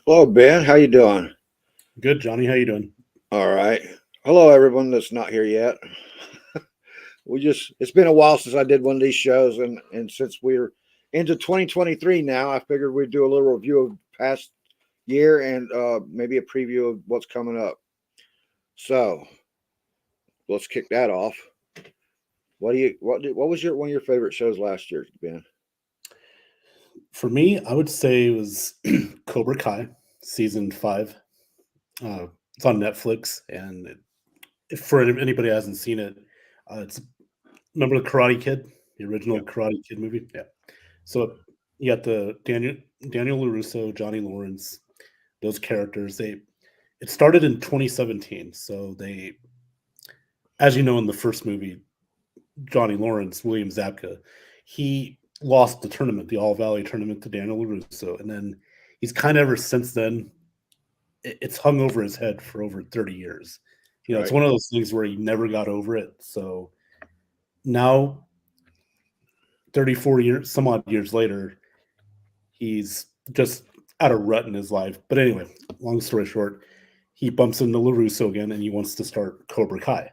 Hello, Ben. How you doing? Good, Johnny. How you doing? All right. Hello, everyone that's not here yet. It's been a while since I did one of these shows, and since we're into 2023 now, I figured we'd do a little review of past year and maybe a preview of what's coming up. So let's kick that off. What was your one of your favorite shows last year, Ben? For me, I would say it was Cobra Kai season 5. It's on Netflix, and if for anybody who hasn't seen it, it's remember the Karate Kid, the original Yeah. Karate Kid movie. Yeah. So you got the Daniel Larusso, Johnny Lawrence, those characters. It started in 2017. So as you know, in the first movie, Johnny Lawrence, William Zabka, he lost the tournament, the All Valley tournament, to Daniel LaRusso, and then he's kind of ever since then it's hung over his head for over 30 years. It's Right. one of those things where he never got over it. So now, 34 years, some odd years later, he's just out of rut in his life. But anyway, long story short, he bumps into LaRusso again and he wants to start Cobra Kai.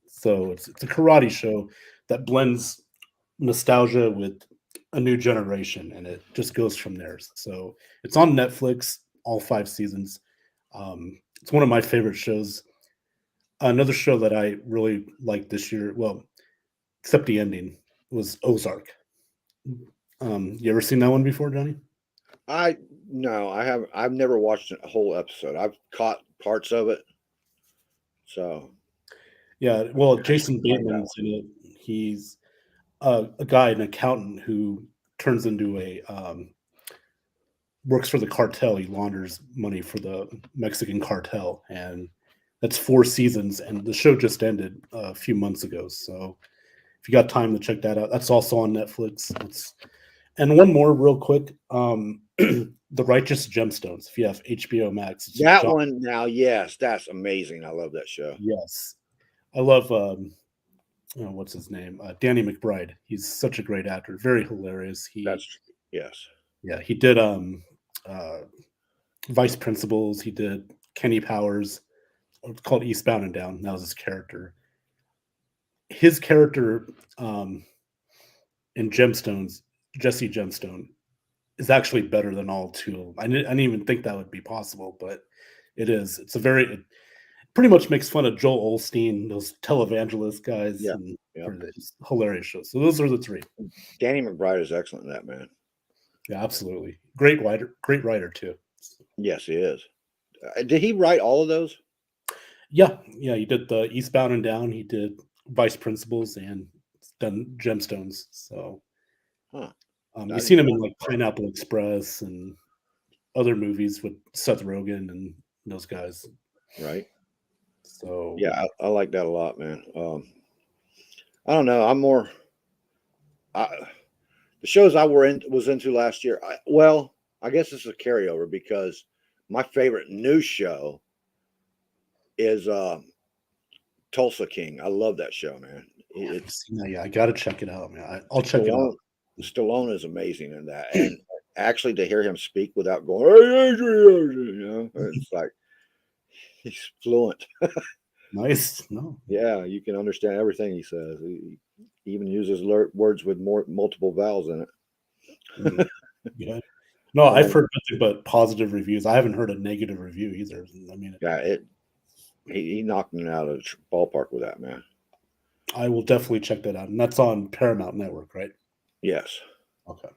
So it's a karate show that blends nostalgia with a new generation, and it just goes from there. So it's on Netflix, all 5 seasons. It's one of my favorite shows. Another show that I really liked this year, well, except the ending, was Ozark. You ever seen that one before, Johnny? I No, I haven't. I've never watched a whole episode. I've caught parts of it. So Yeah, well, I should Jason find that Bateman's in it. He's a guy, an accountant who turns into a works for the cartel. He launders money for the Mexican cartel, and that's 4 seasons. And the show just ended a few months ago. So if you got time to check that out, that's also on Netflix. And one more, real quick, The Righteous Gemstones. If you have HBO Max, it's That John. one now, yes, that's amazing. I love that show. Yes, I love. What's his name? Danny McBride. He's such a great actor. Very hilarious. That's yes. He did uh, Vice Principals. He did Kenny Powers. It's called Eastbound and Down. That was his character. His character in Gemstones, Jesse Gemstone, is actually better than all two of them. I didn't even think that would be possible, but it is. It pretty much makes fun of Joel Olstein, those televangelist guys, Yeah. and Yeah. it's hilarious shows. So those are the three. Danny McBride is excellent in that, man. Yeah, absolutely. Great writer too. Yes, he is. Did he write all of those? Yeah. He did the Eastbound and Down. He did Vice Principals and done Gemstones. So Huh. I you've didn't seen him know in like Pineapple Express and other movies with Seth Rogen and those guys. that. Right. So Yeah, I like that a lot, man. I don't know. I'm more I, the shows I was into last year. I guess it's a carryover because my favorite new show is Tulsa King. I love that show, man. I It, haven't seen that yet. I got to check it out, man. I'll check it out. Stallone Stallone is amazing in that, and actually to hear him speak without going, "Hey, Adrian," it's like he's fluent. Nice. No. Yeah, you can understand everything he says. He even uses words with more multiple vowels in Mm, it. yeah. No, I've And heard nothing but positive reviews. I haven't heard a negative review either. I mean, yeah, he knocked it out of the ballpark with that, man. I will definitely check that out. And that's on Paramount Network, right? Yes. Okay.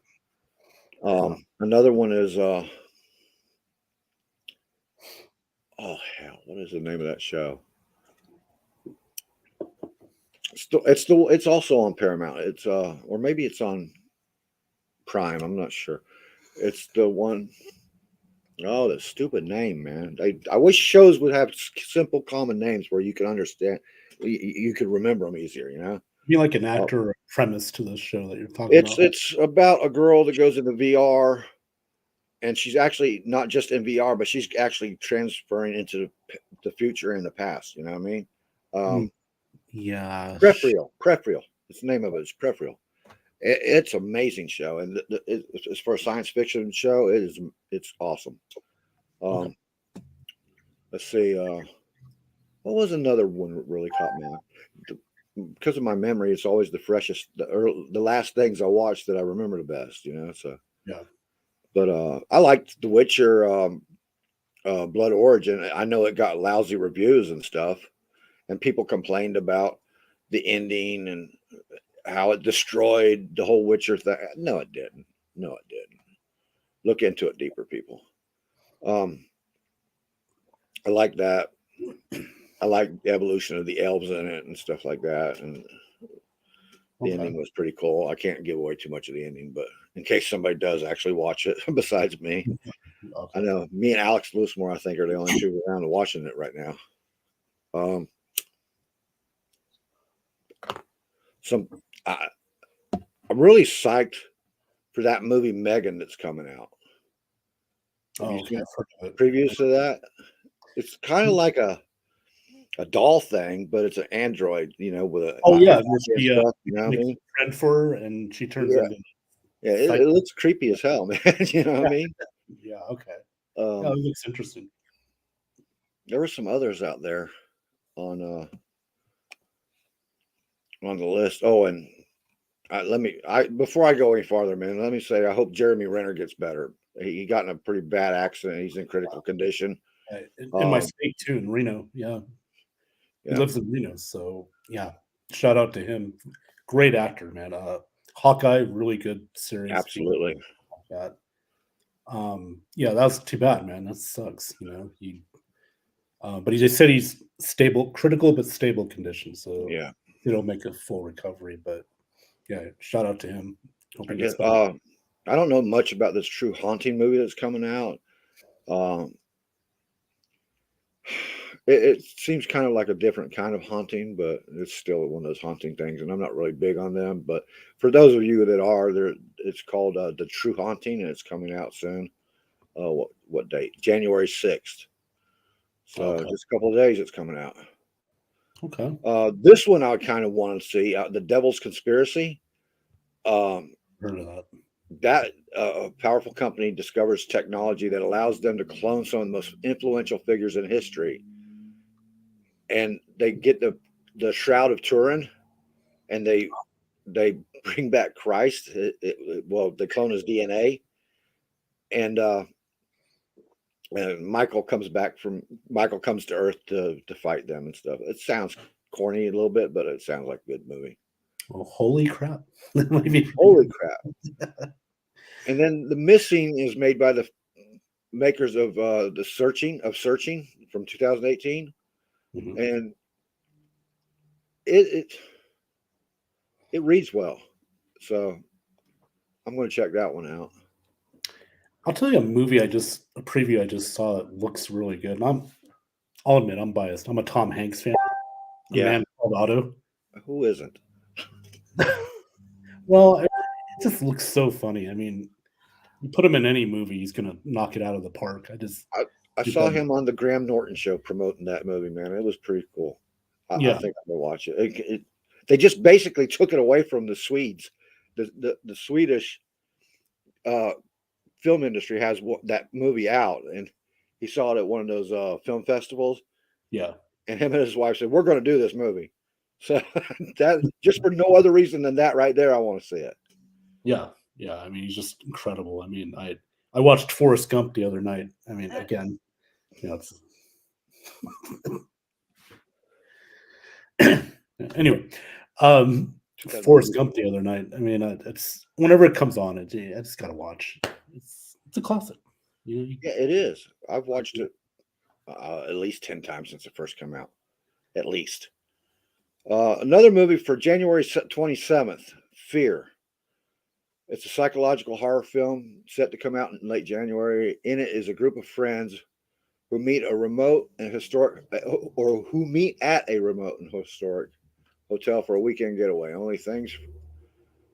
Uh, Another one is oh hell, what is the name of that show? It's also on Paramount. It's or maybe it's on Prime. I'm not sure. It's the one oh, the stupid name, man. I wish shows would have simple, common names where you can understand, you could remember them easier. be like an Uh, actor or a premise to this show that you're talking it's about. it's about a girl that goes into VR, and she's actually not just in VR, but she's actually transferring into the future and the past. You know what I mean? Mm, Um, yeah. Prefreal. It's the name of it. It's Prefreal. It's an amazing show, and it's for a science fiction show. It's awesome. Um, let's see. What was another one that really caught me? Because of my memory, it's always the freshest, the last things I watched that I remember the best. So. Yeah. But I liked The Witcher, Blood Origin. I know it got lousy reviews and stuff, and people complained about the ending and how it destroyed the whole Witcher thing. No, it didn't. No, it didn't. Look into it deeper, people. I like that. I like the evolution of the elves in it and stuff like that. And the ending was pretty cool. I can't give away too much of the ending, but in case somebody does actually watch it besides me, I know me and Alex Loosemore, I think, are the only two around watching it right now. I'm really psyched for that movie Megan that's coming out. Have you seen previews to that? It's kind of like a doll thing, but it's an android, with a stuff, you know what I mean? Friend for her, and she turns into it looks creepy as hell, man. You know what I mean? Yeah, okay. It looks interesting. There were some others out there on the list. Oh, and before I go any farther, man, let me say I hope Jeremy Renner gets better. He got in a pretty bad accident. He's in critical condition. In my state too, in Reno. Yeah. He lives in Reno, so yeah. Shout out to him. Great actor, man. Hawkeye, really good series. Absolutely. That. Yeah, that was too bad, man. That sucks. But he just said he's stable, critical but stable condition. So yeah, he'll make a full recovery. But yeah, shout out to him. I guess, I don't know much about this True Haunting movie that's coming out. It seems kind of like a different kind of haunting, but it's still one of those haunting things, and I'm not really big on them. But for those of you that are there, it's called The True Haunting, and it's coming out soon. What date? January 6th. So just a couple of days, it's coming out. Okay. This one I kind of want to see, The Devil's Conspiracy. Heard of that. That a powerful company discovers technology that allows them to clone some of the most influential figures in history. And they get the Shroud of Turin, and they bring back Christ. They clone his DNA, and Michael comes to Earth to fight them and stuff. It sounds corny a little bit, but it sounds like a good movie. Well, holy crap! Holy crap! And then The Missing is made by the makers of Searching from 2018, and it reads well, so I'm going to check that one out. I'll tell you a preview I just saw that looks really good. And I'll admit I'm biased. I'm a Tom Hanks fan. Yeah. Man Called Otto. Who isn't? Well, it just looks so funny. I mean, you put him in any movie, he's gonna knock it out of the park. I saw him on the Graham Norton show promoting that movie, man. It was pretty cool. I think I'm gonna watch it. They just basically took it away from the Swedes. The Swedish film industry has that movie out, and he saw it at one of those film festivals. Yeah. And him and his wife said, "We're going to do this movie." So that just for no other reason than that right there, I want to see it. Yeah. Yeah. I mean, he's just incredible. I mean, I watched Forrest Gump the other night. I mean, again, it's anyway, Forrest Gump the other night. I mean, it's whenever it comes on, I just gotta watch. It's a classic. Yeah, it is. I've watched it at least 10 times since it first came out. At least. Another movie for January 27th, Fear. It's a psychological horror film set to come out in late January. In it is a group of friends who meet at a remote and historic hotel for a weekend getaway. Only things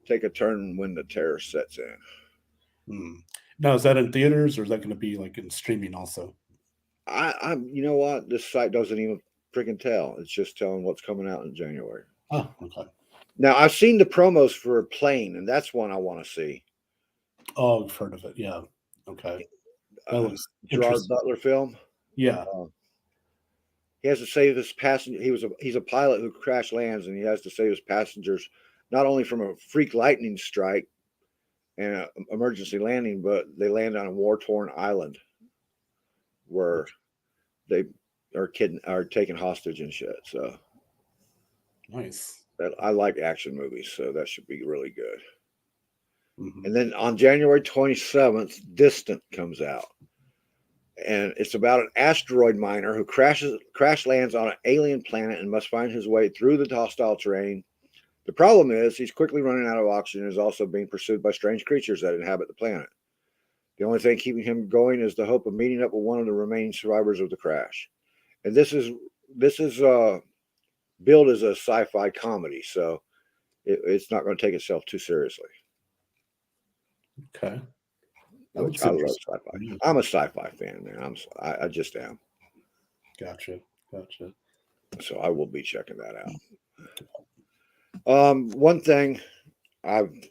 take a turn when the terror sets in. Now, is that in theaters or is that going to be like in streaming also? You know what? This site doesn't even freaking tell. It's just telling what's coming out in January. Oh, okay. Now I've seen the promos for Plane, and that's one I want to see. Oh, I've heard of it. Yeah. Okay. That looks Gerard interesting. Butler film. Yeah. He has to save his passenger. He's a pilot who crash lands, and he has to save his passengers not only from a freak lightning strike and an emergency landing, but they land on a war-torn island where they are taken hostage and shit. So Nice. I like action movies, so that should be really good. Mhm. And then on January 27th, Distant comes out. And it's about an asteroid miner who crash lands on an alien planet and must find his way through the hostile terrain. The problem is he's quickly running out of oxygen and is also being pursued by strange creatures that inhabit the planet. The only thing keeping him going is the hope of meeting up with one of the remaining survivors of the crash. And this is billed as a sci-fi comedy, so it's not going to take itself too seriously. Okay. Which I love sci-fi. I'm a sci-fi fan, man. I just am. Gotcha. So I will be checking that out. One thing I'm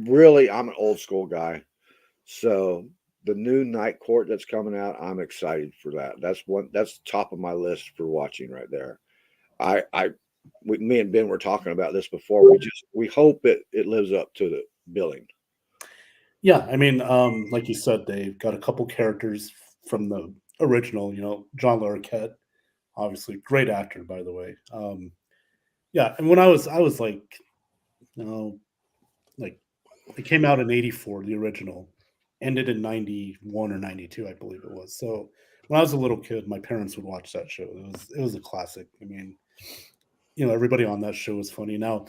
an old school guy. So the new Night Court that's coming out, I'm excited for that. That's top of my list for watching right there. Me and Ben were talking about this before. We hope it lives up to the billing. Yeah, I mean, like you said, they've got a couple characters from the original. John Larroquette, obviously great actor, by the way. Yeah, and when I was like, like it came out in '84, the original, ended in '91 or '92, I believe it was. So when I was a little kid, my parents would watch that show. It was a classic. I mean, everybody on that show was funny. Now,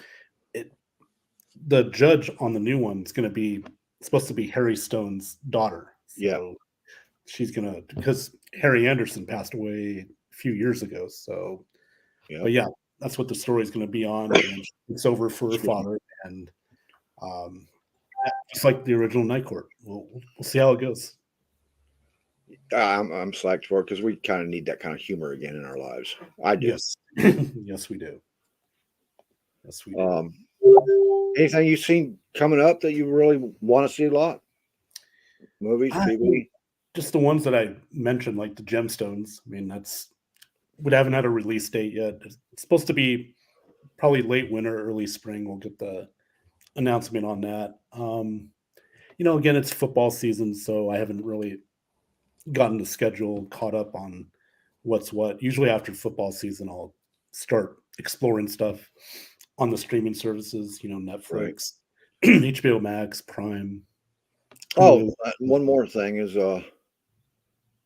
the judge on the new one is going to be supposed to be Harry Stone's daughter. So yeah, she's because Harry Anderson passed away a few years ago. So, yeah. But yeah, that's what the story is going to be on. And it's over for her father, and just like the original Night Court. We'll see how it goes. I'm psyched for it because we kind of need that kind of humor again in our lives. I do. Yes, yes, we do. Yes, we do. Anything you've seen coming up that you really want to see a lot? Movies, TV? Just the ones that I mentioned, like the Gemstones. I mean, we haven't had a release date yet. It's supposed to be probably late winter, early spring. We'll get the announcement on that. Again, it's football season, so I haven't really gotten the schedule caught up on what's what. Usually after football season, I'll start exploring stuff on the streaming services, Netflix, right. HBO Max, Prime. Oh, one more thing is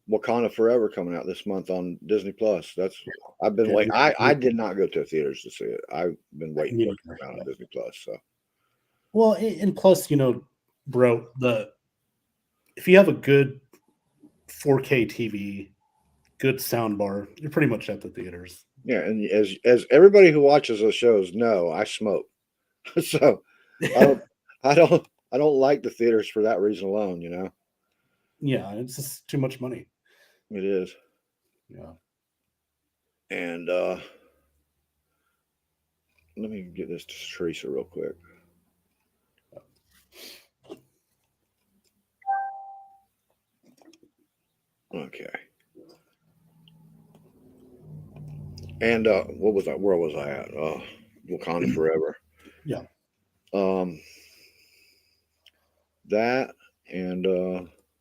Wakanda Forever coming out this month on Disney Plus. I've been waiting. I did not go to theaters to see it. I've been waiting for it to come out on Disney Plus. So, well, and plus, bro, if you have a good 4K TV, good sound bar, you're pretty much at the theaters. Yeah, and as everybody who watches those shows know, I smoke, so I don't like the theaters for that reason alone. Yeah, it's just too much money. It is. Yeah. And let me get this to Teresa real quick. Okay. And where was I at? Wakanda Forever. Yeah. That and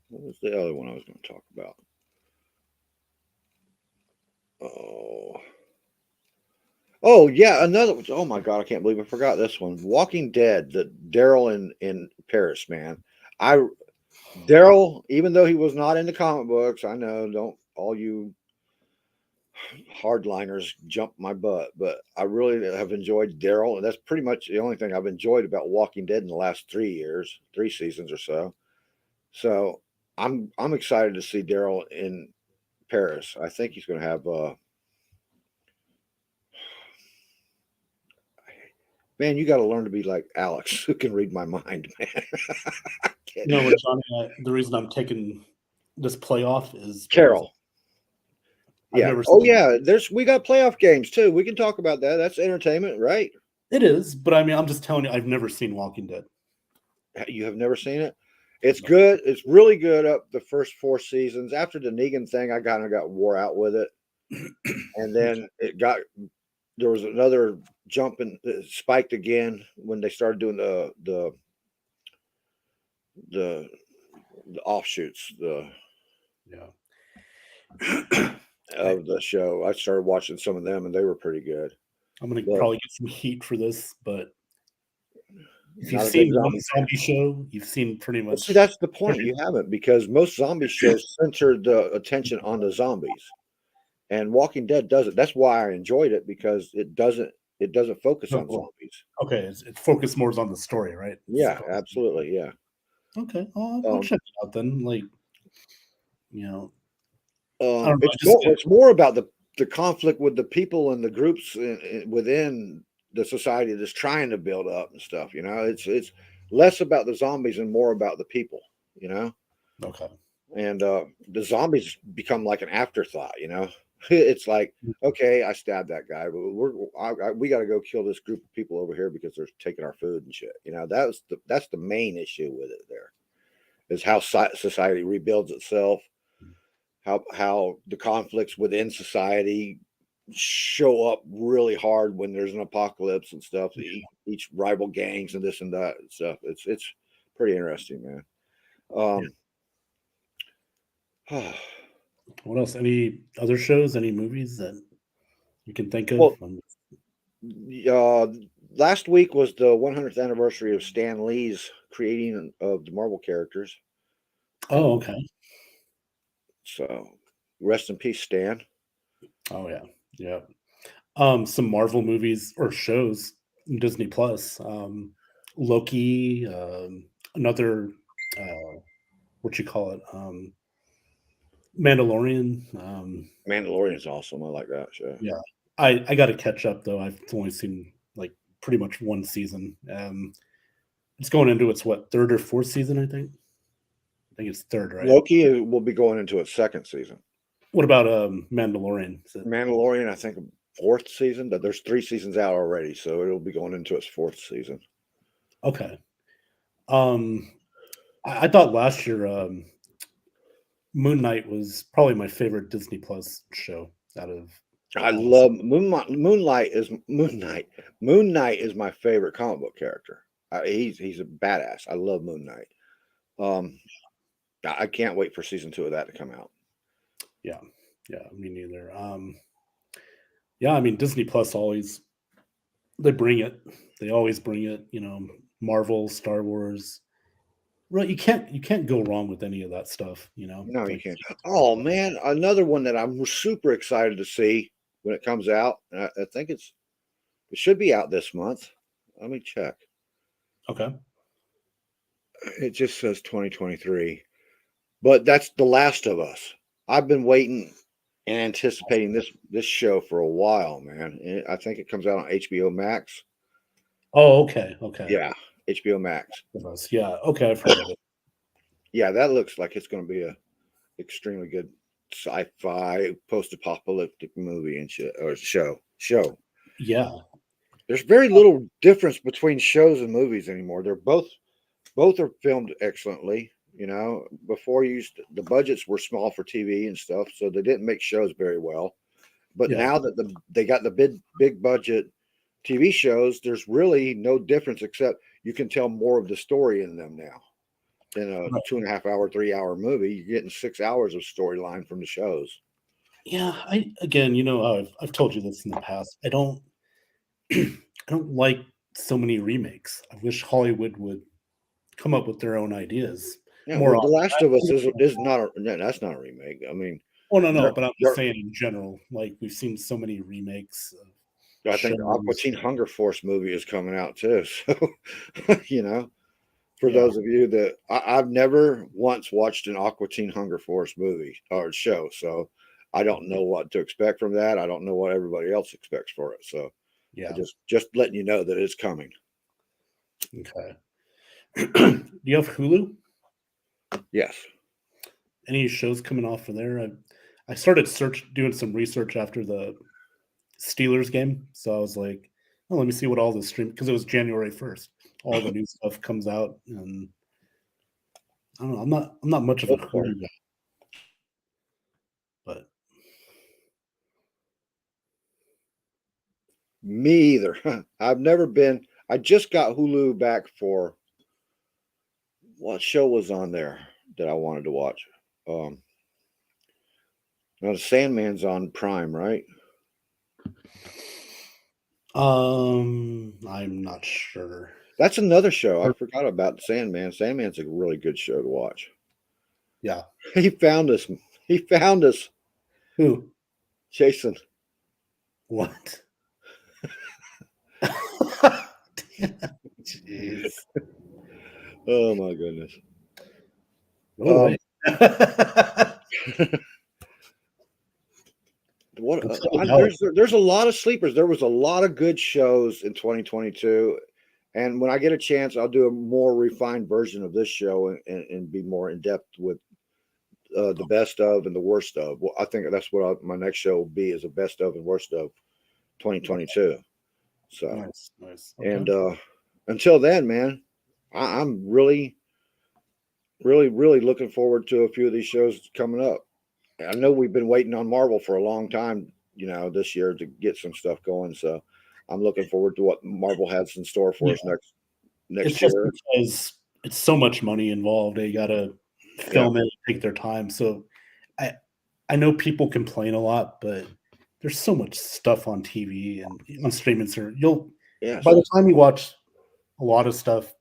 what was the other one I was going to talk about? Oh yeah, another. Oh my God, I can't believe I forgot this one. Walking Dead, the Daryl in Paris, man. Daryl, even though he was not in the comic books, I know, don't all you hardliners jump my butt, but I really have enjoyed Daryl, and that's pretty much the only thing I've enjoyed about Walking Dead in the last 3 seasons or so. So I'm excited to see Daryl in Paris. I think he's going to have man, you got to learn to be like Alex, who can read my mind, man. Johnny, the reason I'm taking this playoff is Carol. Yeah. Oh yeah. We got playoff games too. We can talk about that. That's entertainment, right? It is, but I mean, I'm just telling you, I've never seen Walking Dead. You have never seen it? It's good. It's really good up the first 4 seasons. After the Negan thing, I kind of got wore out with it, and then there was another jump and it spiked again when they started doing the offshoots Yeah. of the show. I started watching some of them, and they were pretty good. I'm gonna But probably get some heat for this, but if you've not a big seen one zombie. zombie show, you've seen pretty Well, much see, that's the point. You haven't, because most zombie shows center the attention on the zombies, and Walking Dead doesn't. That's why I enjoyed it, because it doesn't focus on zombies. okay. It's focused more on the story, right? Yeah, absolutely. Yeah. Okay, I'll check it out then. Like, you know, I don't know. It's more about the conflict with the people and the groups within the society that's trying to build up and stuff. It's less about the zombies and more about the people. Okay. And the zombies become like an afterthought. It's like, okay, I stabbed that guy, but we got to go kill this group of people over here because they're taking our food and shit. That's the main issue with it. There is how society rebuilds itself, how the conflicts within society show up really hard when there's an apocalypse and stuff. Each rival gangs and this and that and stuff. It's pretty interesting, man. What else? Any other shows? Any movies that you can think of? Well, last week was the 100th anniversary of Stan Lee's creating of the Marvel characters. Oh, okay. So, rest in peace, Stan. Oh yeah, yeah. Some Marvel movies or shows, Disney Plus. Loki. Another. What you call it? Mandalorian. Mandalorian's awesome. I like that show. Yeah, I got to catch up though. I've only seen like pretty much one season. It's going into its third or fourth season, I think. I think it's third, right? Loki will be going into its second season. What about Mandalorian? Mandalorian, I think fourth season. But there's 3 seasons out already, so it'll be going into its fourth season. Okay. I thought last year Moon Knight was probably my favorite Disney Plus show out of. I love Moonlight. Moon Knight is my favorite comic book character. He's a badass. I love Moon Knight. I can't wait for season 2 of that to come out. Yeah, me neither. Yeah, I mean Disney Plus they bring it. They always bring it. Marvel, Star Wars. Right, you can't go wrong with any of that stuff. No, you can't. Oh man, another one that I'm super excited to see when it comes out. I think it should be out this month. Let me check. Okay. It just says 2023, but that's The Last of Us. I've been waiting and anticipating this show for a while, man. I think it comes out on HBO Max. Oh, okay. Yeah, HBO Max. Yeah, okay, I've heard of it. Yeah, that looks like it's going to be a extremely good sci-fi post-apocalyptic movie and shit, or show. Yeah. There's very little difference between shows and movies anymore. They're both are filmed excellently. Before the budgets were small for TV and stuff, so they didn't make shows very well. But now that they got the big budget TV shows, there's really no difference except you can tell more of the story in them now. In a 2.5 hour, 3 hour movie, you're getting 6 hours of storyline from the shows. Yeah, I've told you this in the past. I don't like so many remakes. I wish Hollywood would come up with their own ideas. Yeah, The Last of Us is not that's not a remake. I mean, no, but I'm just saying in general, like we've seen so many remakes. I think the Aqua Teen Hunger Force movie is coming out too. So, for those of you that I've never once watched an Aqua Teen Hunger Force movie or show, so I don't know what to expect from that. I don't know what everybody else expects for it. So, yeah, just letting you know that it's coming. Okay. Do you have Hulu? Yes. Any shows coming off of there? I started doing some research after the Steelers game, so I was like, "Oh, let me see what all the stream," because it was January 1st. All the new stuff comes out, and I don't know. I'm not much of a Go for it. Hulu guy, but Me either. I've never been. I just got Hulu back for what show was on there that I wanted to watch. Um, now the Sandman's on Prime, right? I'm not sure. That's another show. I forgot about the Sandman. Sandman's a really good show to watch. Yeah. He found us. He found us, Who? Jason. What? Jeez. Oh my goodness. No way. What What's up with that? there's a lot of sleepers. There was a lot of good shows in 2022, and when I get a chance, I'll do a more refined version of this show and be more in depth with the best of and the worst of. Well, I think that's what my next show will be, is a best of and worst of 2022. So, Nice. and Okay. until then, man, I'm really, really, really looking forward to a few of these shows coming up. I know we've been waiting on Marvel for a long time, this year to get some stuff going. So I'm looking forward to what Marvel has in store for Yeah. us next It's just year. because it's so much money involved. They gotta film it, take their time. So I know people complain a lot, but there's so much stuff on TV and on streaming service. Yes. By the time you watch a lot of stuff,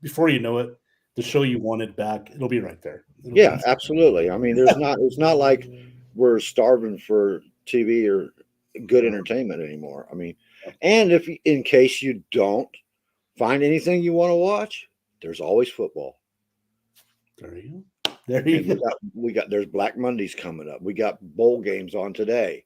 before you know it, the show you wanted back, it'll be right there. Yeah, absolutely. I mean, it's not like we're starving for TV or good entertainment anymore. I mean, and if in case you don't find anything you want to watch, there's always football. There you go. There you And go. there's Black Mondays coming up. We got bowl games on today.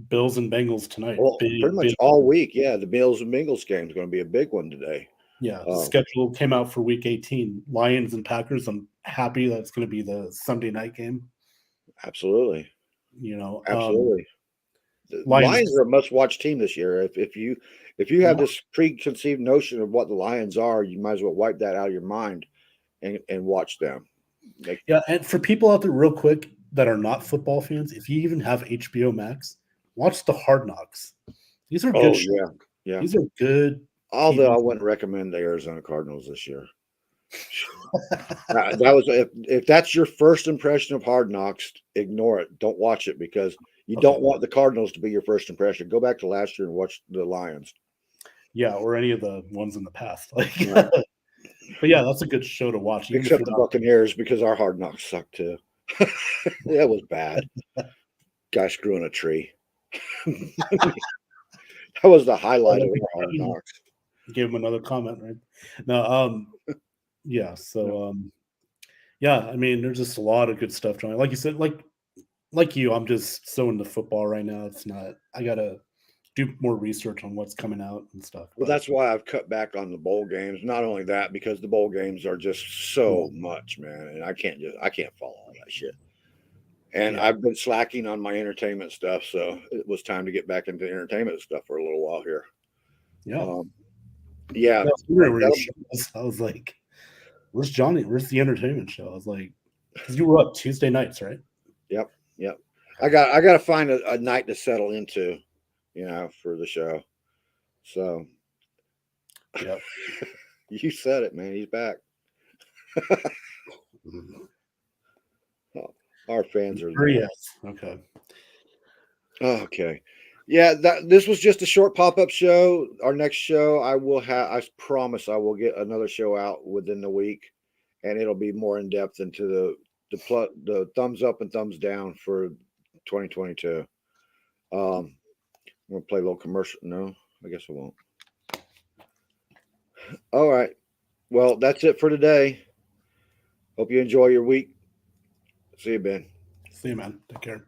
Bills and Bengals tonight. Well, pretty much Big. all week. Yeah, the Bills and Bengals game is going to be a big one today. Yeah, the schedule came out for week 18. Lions and Packers. I'm happy that it's going to be the Sunday night game. Absolutely. Absolutely. The Lions are a must-watch team this year. If you have this preconceived notion of what the Lions are, you might as well wipe that out of your mind and watch them. Yeah, and for people out there, real quick, that are not football fans, if you even have HBO Max, watch the Hard Knocks. These are good shows. Yeah. These are good. Although I wouldn't recommend the Arizona Cardinals this year. That was if that's your first impression of Hard Knocks, ignore it. Don't watch it because you don't want the Cardinals to be your first impression. Go back to last year and watch the Lions. Yeah, or any of the ones in the past. But yeah, that's a good show to watch. Except the Buccaneers, because our Hard Knocks sucked too. That was bad. Guy screwing a tree. That was the highlight of our Hard Knocks. Gave him another comment, right? No, yeah. So, yeah. I mean, there's just a lot of good stuff going. Like you said, like you, I'm just so into football right now. It's not. I gotta do more research on what's coming out and stuff. Well, that's why I've cut back on the bowl games. Not only that, because the bowl games are just so much, man, and I can't follow all that shit. And I've been slacking on my entertainment stuff, so it was time to get back into entertainment stuff for a little while here. Yeah. Yeah. I was like, where's Johnny? Where's the entertainment show? I was like, because you were up Tuesday nights, right? Yep. I got to find a night to settle into, for the show. So, yep. You said it, man. He's back. Our fans are. Yes. Okay. Okay. Yeah, this was just a short pop-up show. Our next show, I promise I will get another show out within the week, and it'll be more in depth into the thumbs up and thumbs down for 2022. I'm gonna play a little commercial. No, I guess I won't. All right. Well, that's it for today. Hope you enjoy your week. See you, Ben. See you, man. Take care.